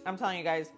I'm telling you guys,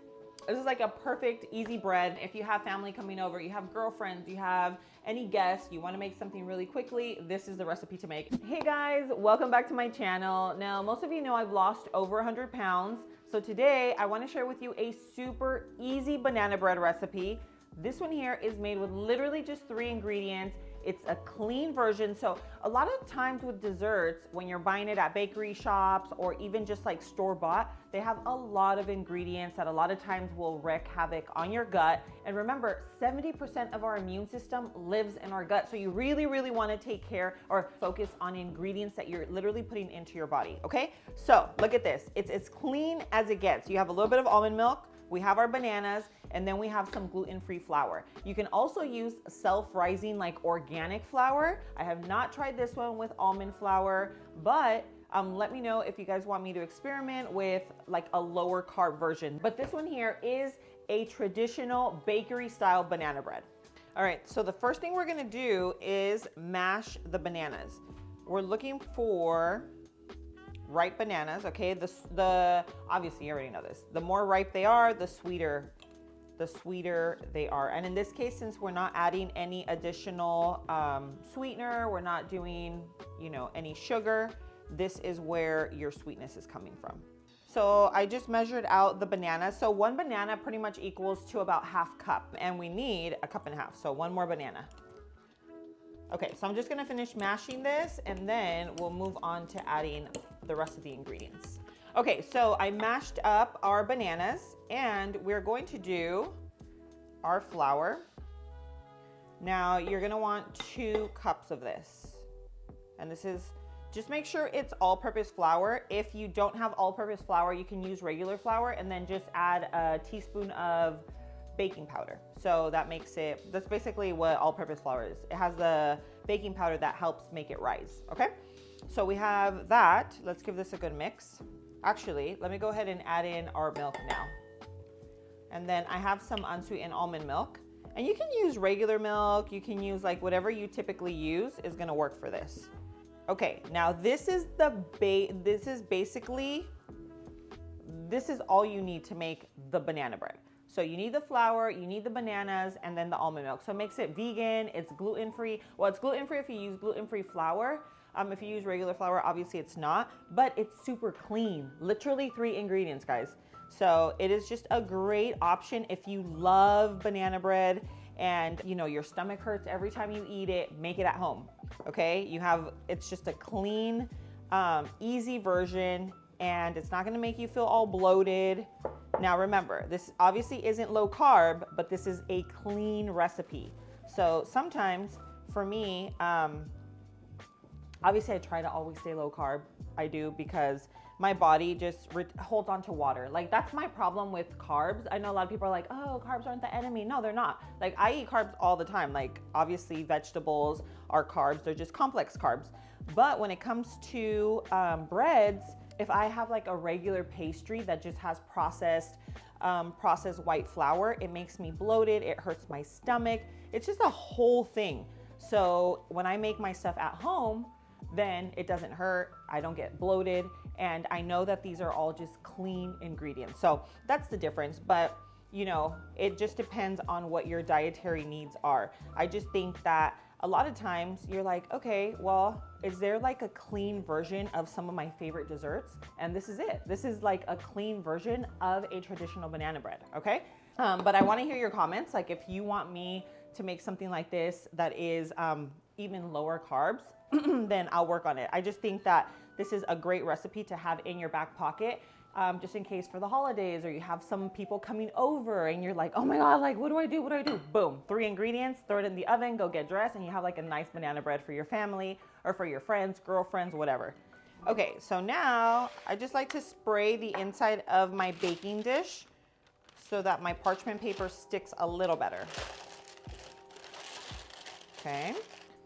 this is like a perfect, easy bread. If you have family coming over, you have girlfriends, you have any guests, you want to make something really quickly, this is the recipe to make. Hey guys, welcome back to my channel. Now, most of you know I've lost over 100 pounds. So today I want to share with you a super easy banana bread recipe. This one here is made with literally just 3 ingredients. It's a clean version. So a lot of times with desserts, when you're buying it at bakery shops or even just like store-bought, they have a lot of ingredients that a lot of times will wreak havoc on your gut. And remember, 70% of our immune system lives in our gut. So you really, really want to take care or focus on ingredients that you're literally putting into your body, okay? So look at this. It's as clean as it gets. You have a little bit of almond milk, we have our bananas, and then we have some gluten-free flour. You can also use self-rising like organic flour. I have not tried this one with almond flour, but let me know if you guys want me to experiment with like a lower carb version. But this one here is a traditional bakery style banana bread. All right, so the first thing we're gonna do is mash the bananas. We're looking for ripe bananas, okay? The obviously you already know this. The more ripe they are, the sweeter they are. And in this case, since we're not adding any additional sweetener, we're not doing, you know, any sugar, this is where your sweetness is coming from. So I just measured out the bananas. So 1 banana pretty much equals to about 1/2 cup, and we need 1.5 cups. So 1 more banana. Okay, so I'm just gonna finish mashing this and then we'll move on to adding the rest of the ingredients. Okay, so I mashed up our bananas and we're going to do our flour. Now you're gonna want 2 cups of this. And this is, just make sure it's all-purpose flour. If you don't have all-purpose flour, you can use regular flour and then just add a teaspoon of baking powder. So that makes it, that's basically what all-purpose flour is. It has the baking powder that helps make it rise, okay? So we have that. Let's give this a good mix. Actually, let me go ahead and add in our milk now. And then I have some unsweetened almond milk. And you can use regular milk, you can use like whatever you typically use is gonna work for this. Okay, now this is all you need to make the banana bread. So you need the flour, you need the bananas, and then the almond milk. So it makes it vegan, it's gluten-free. Well, it's gluten-free if you use gluten-free flour. If you use regular flour, obviously it's not, but it's super clean. Literally 3 ingredients, guys. So it is just a great option if you love banana bread and you know your stomach hurts every time you eat it, make it at home, okay? It's just a clean, easy version, and it's not gonna make you feel all bloated. Now remember, this obviously isn't low carb, but this is a clean recipe. So sometimes for me, obviously I try to always stay low carb. I do because my body just holds on to water. Like that's my problem with carbs. I know a lot of people are like, oh, carbs aren't the enemy. No, they're not. Like I eat carbs all the time. Like obviously vegetables are carbs. They're just complex carbs. But when it comes to breads, if I have like a regular pastry that just has processed white flour, it makes me bloated, it hurts my stomach. It's just a whole thing. So when I make my stuff at home, then it doesn't hurt, I don't get bloated, and I know that these are all just clean ingredients. So that's the difference, but you know, it just depends on what your dietary needs are. I just think that a lot of times you're like, okay, well, is there like a clean version of some of my favorite desserts? And this is it. This is like a clean version of a traditional banana bread, okay? But I wanna hear your comments. Like if you want me to make something like this that is even lower carbs, then I'll work on it. I just think that this is a great recipe to have in your back pocket. Just in case for the holidays, or you have some people coming over and you're like, oh my God, like, what do I do? What do I do? Boom, 3 ingredients, throw it in the oven, go get dressed, and you have like a nice banana bread for your family or for your friends, girlfriends, whatever. Okay, so now I just like to spray the inside of my baking dish so that my parchment paper sticks a little better. Okay.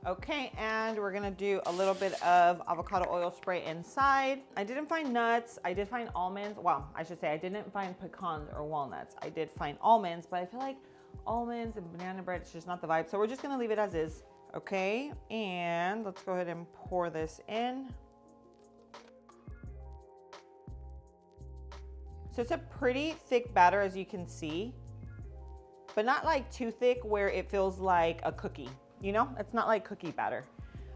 Okay, and we're gonna do a little bit of avocado oil spray inside. I didn't find nuts, I did find almonds. Well, I should say I didn't find pecans or walnuts. I did find almonds, but I feel like almonds and banana bread, it's just not the vibe. So we're just gonna leave it as is. Okay, and let's go ahead and pour this in. So it's a pretty thick batter, as you can see, but not like too thick where it feels like a cookie, you know? It's not like cookie batter.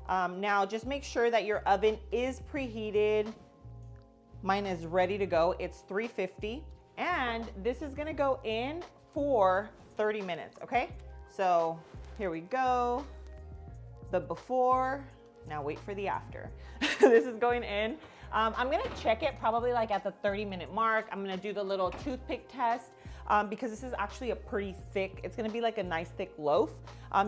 Now just make sure that your oven is preheated. Mine is ready to go. It's 350, and this is gonna go in for 30 minutes, okay? So here we go. The before, now wait for the after. This is going in. I'm gonna check it probably like at the 30-minute mark. I'm gonna do the little toothpick test because this is actually a pretty thick, it's gonna be like a nice thick loaf.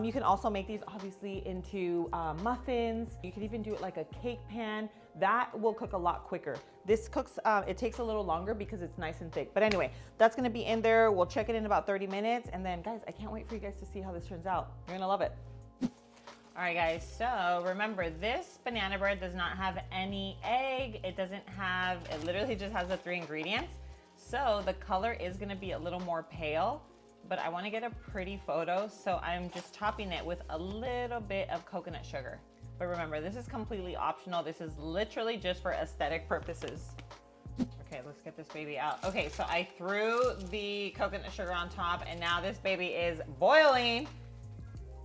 You can also make these obviously into muffins. You can even do it like a cake pan. That will cook a lot quicker. This cooks, it takes a little longer because it's nice and thick. But anyway, that's gonna be in there. We'll check it in about 30 minutes. And then guys, I can't wait for you guys to see how this turns out. You're gonna love it. All right guys, so remember this banana bread does not have any egg. It literally just has the 3 ingredients. So the color is gonna be a little more pale, but I wanna get a pretty photo. So I'm just topping it with a little bit of coconut sugar. But remember, this is completely optional. This is literally just for aesthetic purposes. Okay, let's get this baby out. Okay, so I threw the coconut sugar on top and now this baby is boiling.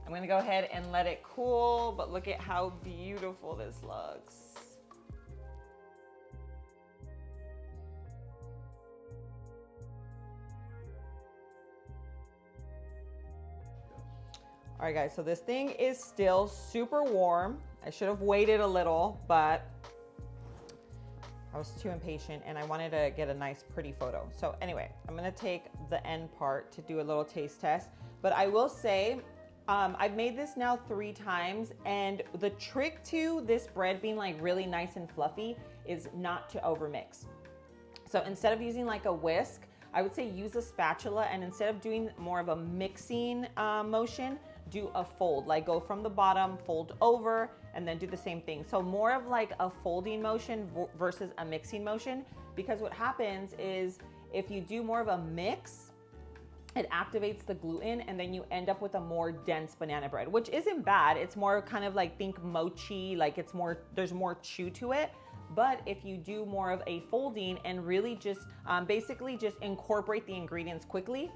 I'm gonna go ahead and let it cool, but look at how beautiful this looks. All right guys, so this thing is still super warm. I should have waited a little, but I was too impatient and I wanted to get a nice pretty photo. So anyway, I'm gonna take the end part to do a little taste test, but I will say, I've made this now 3 times, and the trick to this bread being like really nice and fluffy is not to overmix. So instead of using like a whisk, I would say use a spatula, and instead of doing more of a mixing motion, do a fold, like go from the bottom, fold over, and then do the same thing. So more of like a folding motion versus a mixing motion, because what happens is if you do more of a mix, it activates the gluten and then you end up with a more dense banana bread, which isn't bad. It's more kind of like, think mochi, like it's more, there's more chew to it. But if you do more of a folding and really just basically just incorporate the ingredients quickly,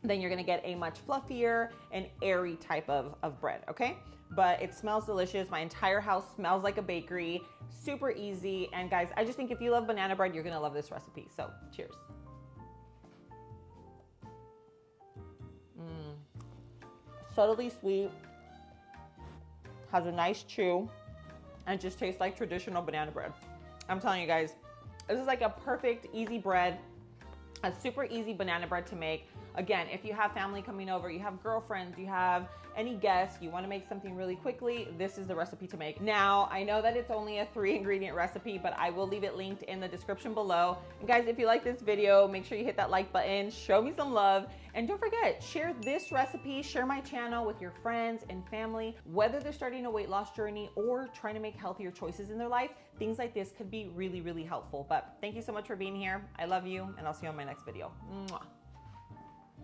then you're gonna get a much fluffier and airy type of bread, okay? But it smells delicious. My entire house smells like a bakery, super easy. And guys, I just think if you love banana bread, you're gonna love this recipe. So cheers. Subtly sweet, has a nice chew, and just tastes like traditional banana bread. I'm telling you guys, this is like a perfect, easy bread, a super easy banana bread to make. Again, if you have family coming over, you have girlfriends, you have any guests, you wanna make something really quickly, this is the recipe to make. Now, I know that it's only a 3-ingredient recipe, but I will leave it linked in the description below. And guys, if you like this video, make sure you hit that like button, show me some love, and don't forget, share this recipe, share my channel with your friends and family, whether they're starting a weight loss journey or trying to make healthier choices in their life. Things like this could be really, really helpful. But thank you so much for being here. I love you, and I'll see you on my next video. Mwah.